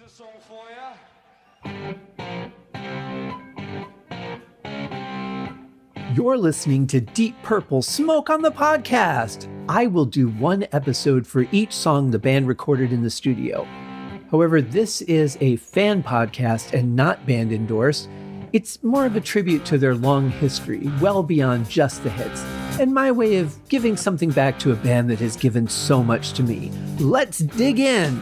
a song for ya. You're listening to Deep Purple Smoke on the Podcast. I will do one episode for each song the band recorded in the studio. However, this is a fan podcast and not band endorsed. It's more of a tribute to their long history, well beyond just the hits, and my way of giving something back to a band that has given so much to me. Let's dig in!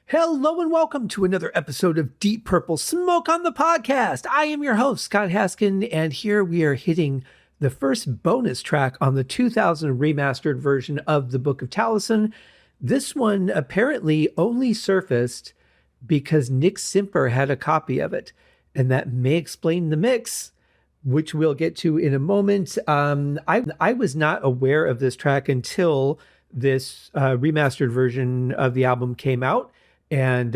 Hello and welcome to another episode of Deep Purple Smoke on the Podcast. I am your host, Scott Haskin, and here we are hitting the first bonus track on the 2000 remastered version of the Book of Taliesin. This one apparently only surfaced because Nick Simper had a copy of it, and that may explain the mix, which we'll get to in a moment. I was not aware of this track until this remastered version of the album came out. And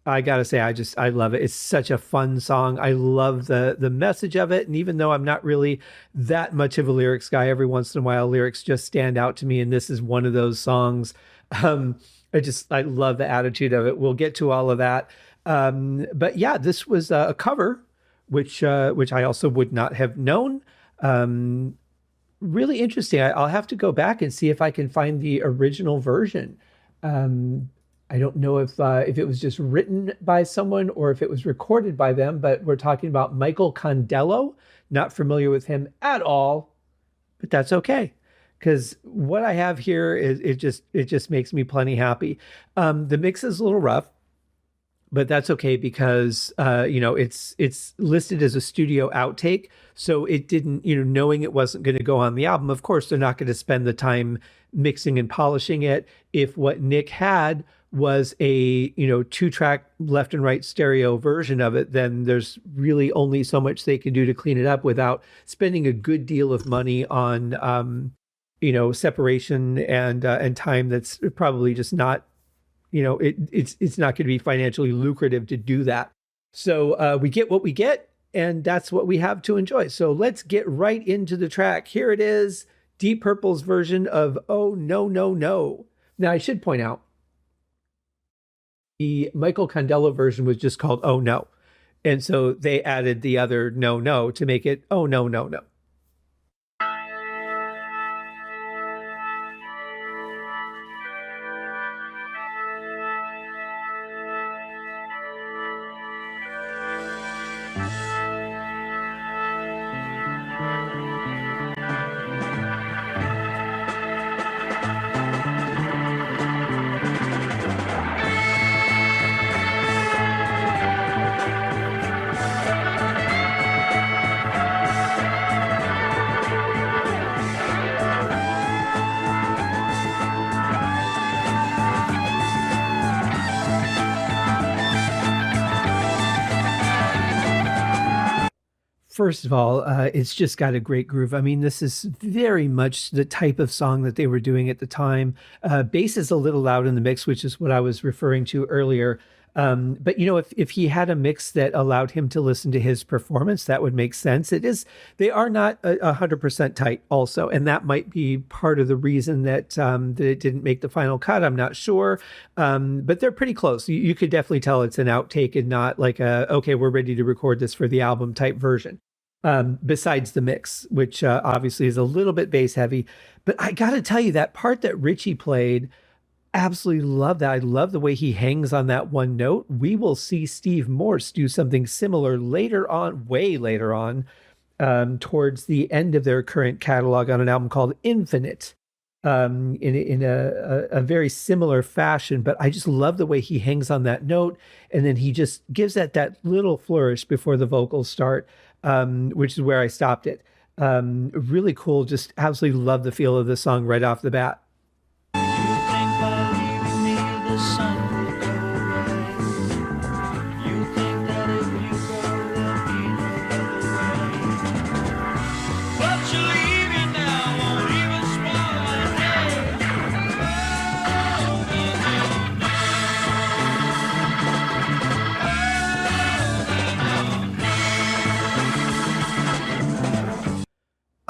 I gotta say, I love it. It's such a fun song. I love the message of it. And even though I'm not really that much of a lyrics guy, every once in a while lyrics just stand out to me. And this is one of those songs. I love the attitude of it. We'll get to all of that. But yeah, this was a cover, which I also would not have known. Really interesting. I'll have to go back and see if I can find the original version. I don't know if it was just written by someone or if it was recorded by them, but we're talking about Michael Condello. Not familiar with him at all, but that's okay. Because what I have here is it just makes me plenty happy. The mix is a little rough, but that's okay because it's listed as a studio outtake, so it didn't, knowing it wasn't going to go on the album. Of course, they're not going to spend the time mixing and polishing it. If what Nick had was a 2-track left and right stereo version of it, then there's really only so much they can do to clean it up without spending a good deal of money on separation and time. That's probably just not, it's not going to be financially lucrative to do that. So we get what we get, and that's what we have to enjoy. So let's get right into the track. Here it is, Deep Purple's version of Oh No No No. Now I should point out, the Michael Condello version was just called Oh No. And so they added the other No No to make it Oh No No No. First of all, it's just got a great groove. I mean, this is very much the type of song that they were doing at the time. Bass is a little loud in the mix, which is what I was referring to earlier. But if he had a mix that allowed him to listen to his performance, that would make sense. They are not 100% tight also, and that might be part of the reason that it didn't make the final cut. I'm not sure, but they're pretty close. You could definitely tell it's an outtake and not like okay, we're ready to record this for the album type version. Besides the mix, which obviously is a little bit bass heavy. But I got to tell you, that part that Richie played, absolutely love that. I love the way he hangs on that one note. We will see Steve Morse do something similar later on, way later on, towards the end of their current catalog on an album called Infinite, in a very similar fashion. But I just love the way he hangs on that note. And then he just gives that little flourish before the vocals start, which is where I stopped it. Really cool. Just absolutely love the feel of the song right off the bat.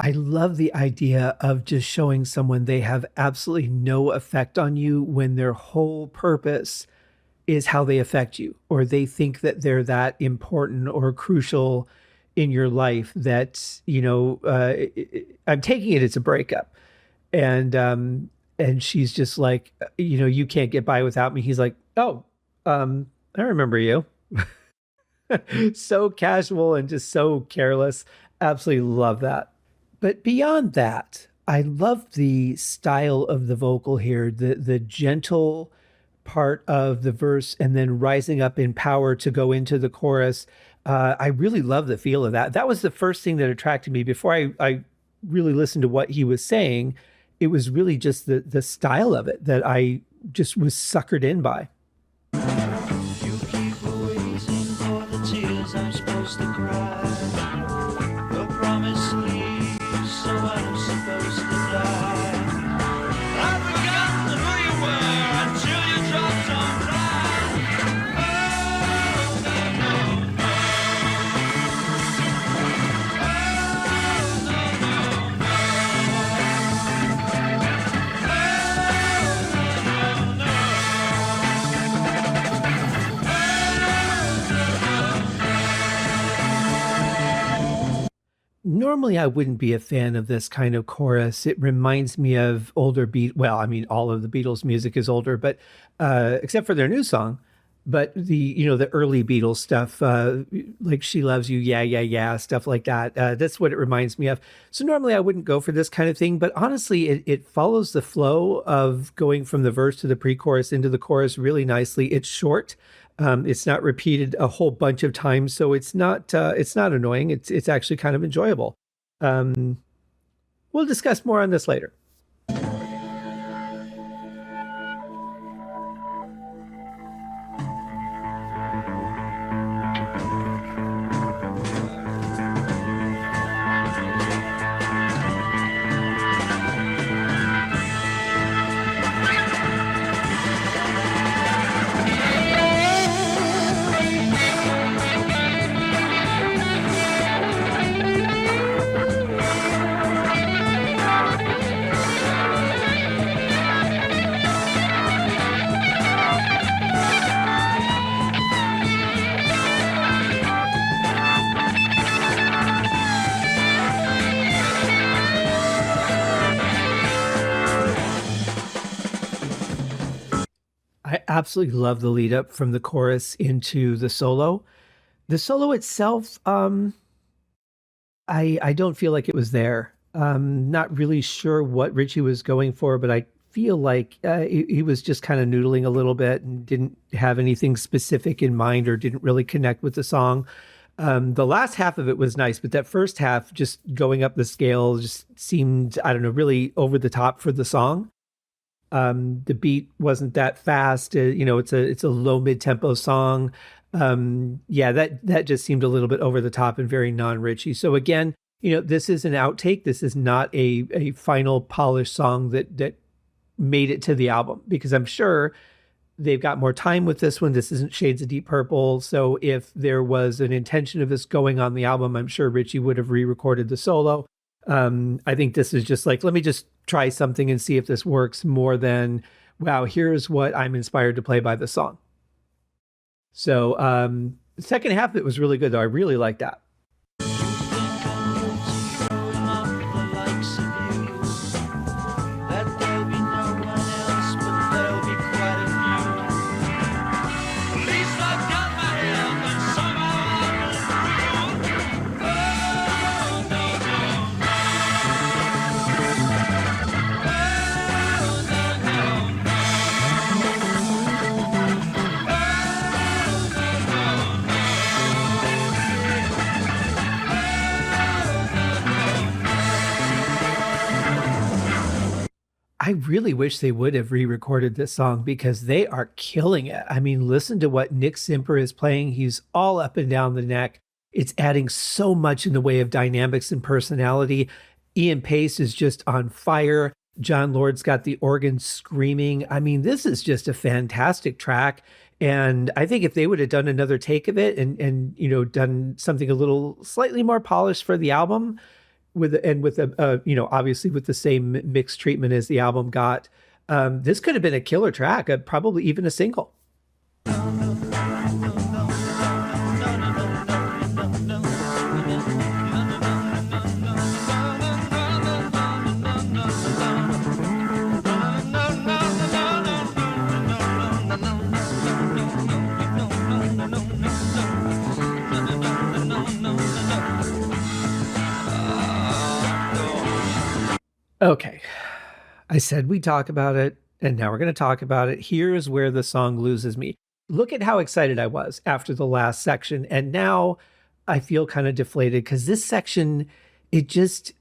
I love love the idea of just showing someone they have absolutely no effect on you when their whole purpose is how they affect you, or they think that they're that important or crucial in your life that, I'm taking it, it's a breakup. And she's just like, you can't get by without me. He's like, oh, I remember you. So casual and just so careless. Absolutely love that. But beyond that, I love the style of the vocal here, the gentle part of the verse and then rising up in power to go into the chorus. I really love the feel of that. That was the first thing that attracted me before I really listened to what he was saying. It was really just the style of it that I just was suckered in by. You keep waiting for the tears I'm supposed to cry. The promise leaves, so I'm supposed to die. I've forgotten who you were until you dropped on fly. Oh, no, no, no. Oh, no, no, Normally, I wouldn't be a fan of this kind of chorus. It reminds me of older beat. Well, I mean, all of the Beatles' music is older, but except for their new song. But the early Beatles stuff, like "She Loves You," yeah, yeah, yeah, stuff like that. That's what it reminds me of. So normally, I wouldn't go for this kind of thing. But honestly, it follows the flow of going from the verse to the pre-chorus into the chorus really nicely. It's short. It's not repeated a whole bunch of times, so it's not annoying. It's actually kind of enjoyable. Um, we'll discuss more on this later. I absolutely love the lead up from the chorus into the solo. The solo itself, I don't feel like it was there. Not really sure what Richie was going for, but I feel like he was just kind of noodling a little bit and didn't have anything specific in mind or didn't really connect with the song. The last half of it was nice, but that first half, just going up the scale, just seemed, I don't know, really over the top for the song. The beat wasn't that fast. It's a low mid tempo song. Yeah, that just seemed a little bit over the top and very non Richie. So again, this is an outtake. This is not a final polished song that made it to the album, because I'm sure they've got more time with this one. This isn't Shades of Deep Purple. So if there was an intention of this going on the album, I'm sure Richie would have re-recorded the solo. I think this is just like, let me just try something and see if this works, more than, wow, here's what I'm inspired to play by the song. So the second half of it was really good, though. I really like that. I really wish they would have re-recorded this song, because they are killing it. I mean, listen to what Nick Simper is playing. He's all up and down the neck. It's adding so much in the way of dynamics and personality. Ian Pace is just on fire. John Lord's got the organ screaming. I mean, this is just a fantastic track. And I think if they would have done another take of it and done something a little slightly more polished for the album, with a obviously with the same mixed treatment as the album got, this could have been a killer track, probably even a single. Okay, I said we talk about it, and now we're going to talk about it. Here's where the song loses me. Look at how excited I was after the last section, and now I feel kind of deflated because this section, it just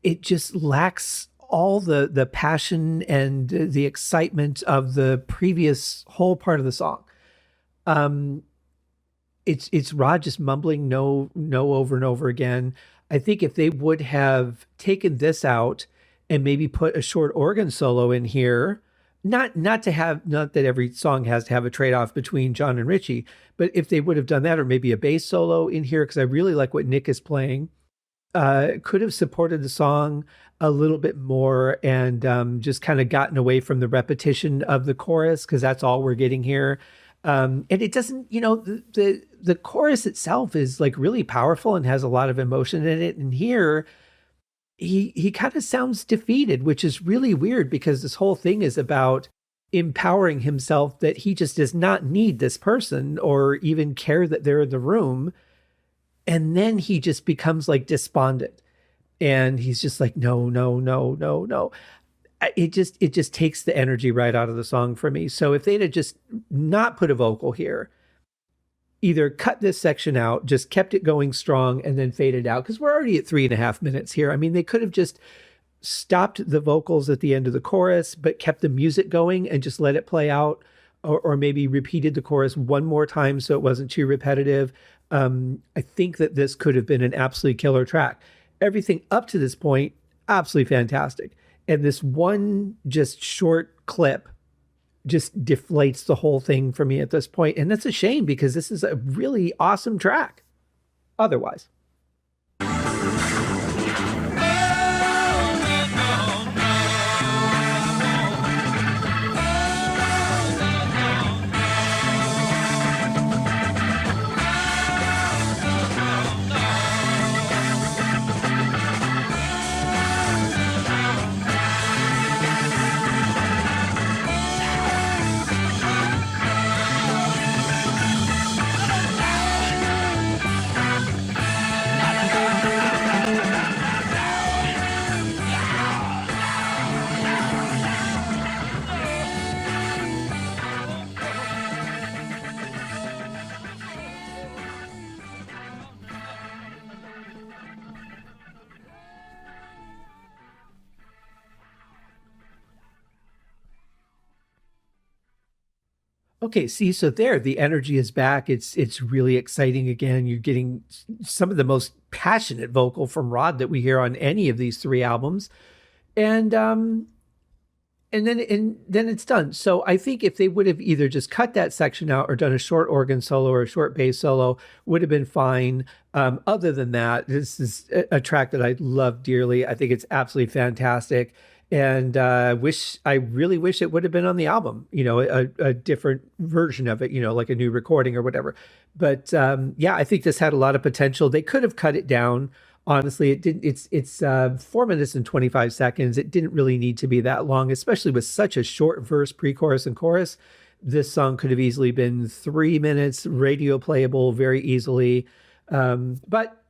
it just lacks all the passion and the excitement of the previous whole part of the song. Um, it's Rod just mumbling no over and over again. I think if they would have taken this out and maybe put a short organ solo in here, not that every song has to have a trade-off between John and Richie, but if they would have done that, or maybe a bass solo in here, because I really like what Nick is playing, could have supported the song a little bit more, and just kind of gotten away from the repetition of the chorus, because that's all we're getting here. And it doesn't, the chorus itself is like really powerful and has a lot of emotion in it. And here he kind of sounds defeated, which is really weird because this whole thing is about empowering himself, that he just does not need this person or even care that they're in the room. And then he just becomes like despondent, and he's just like, no, no, no, no, no. It just takes the energy right out of the song for me. So if they'd have just not put a vocal here, either cut this section out, just kept it going strong, and then faded out, because we're already at 3.5 minutes here. I mean, they could have just stopped the vocals at the end of the chorus, but kept the music going and just let it play out, or maybe repeated the chorus one more time so it wasn't too repetitive. I think that this could have been an absolutely killer track. Everything up to this point, absolutely fantastic. And this one just short clip just deflates the whole thing for me at this point. And that's a shame, because this is a really awesome track otherwise. Okay, see, so there, the energy is back. It's really exciting again. You're getting some of the most passionate vocal from Rod that we hear on any of these three albums, and then it's done. So I think if they would have either just cut that section out or done a short organ solo or a short bass solo, would have been fine. Other than that, this is a track that I love dearly. I think it's absolutely fantastic. And I really wish it would have been on the album, a different version of it, like a new recording or whatever. But yeah, I think this had a lot of potential. They could have cut it down. Honestly, it didn't. It's 4 minutes and 25 seconds. It didn't really need to be that long, especially with such a short verse, pre-chorus, and chorus. This song could have easily been 3 minutes, radio playable very easily. But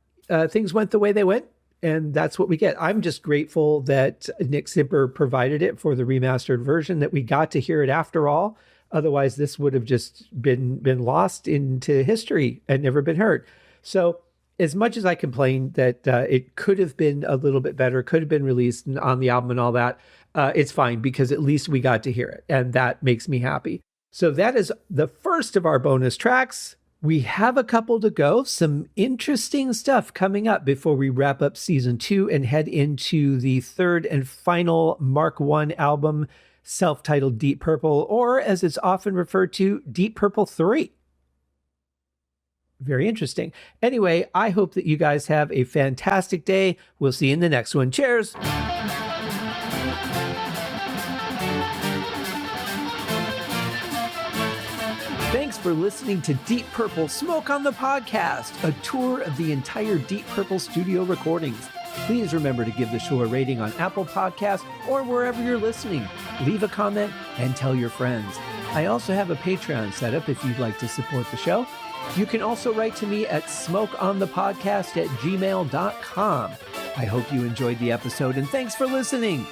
things went the way they went, and that's what we get. I'm just grateful that Nick Zimper provided it for the remastered version, that we got to hear it after all. Otherwise, this would have just been lost into history and never been heard. So as much as I complain that it could have been a little bit better, could have been released on the album and all that, it's fine, because at least we got to hear it, and that makes me happy. So that is the first of our bonus tracks. We have a couple to go. Some interesting stuff coming up before we wrap up season 2 and head into the third and final Mark I album, self-titled Deep Purple, or as it's often referred to, Deep Purple 3. Very interesting. Anyway, I hope that you guys have a fantastic day. We'll see you in the next one. Cheers. Thanks for listening to Deep Purple Smoke on the Podcast, a tour of the entire Deep Purple studio recordings. Please remember to give the show a rating on Apple Podcasts or wherever you're listening. Leave a comment and tell your friends. I also have a Patreon set up if you'd like to support the show. You can also write to me at smokeonthepodcast@gmail.com. I hope you enjoyed the episode and thanks for listening.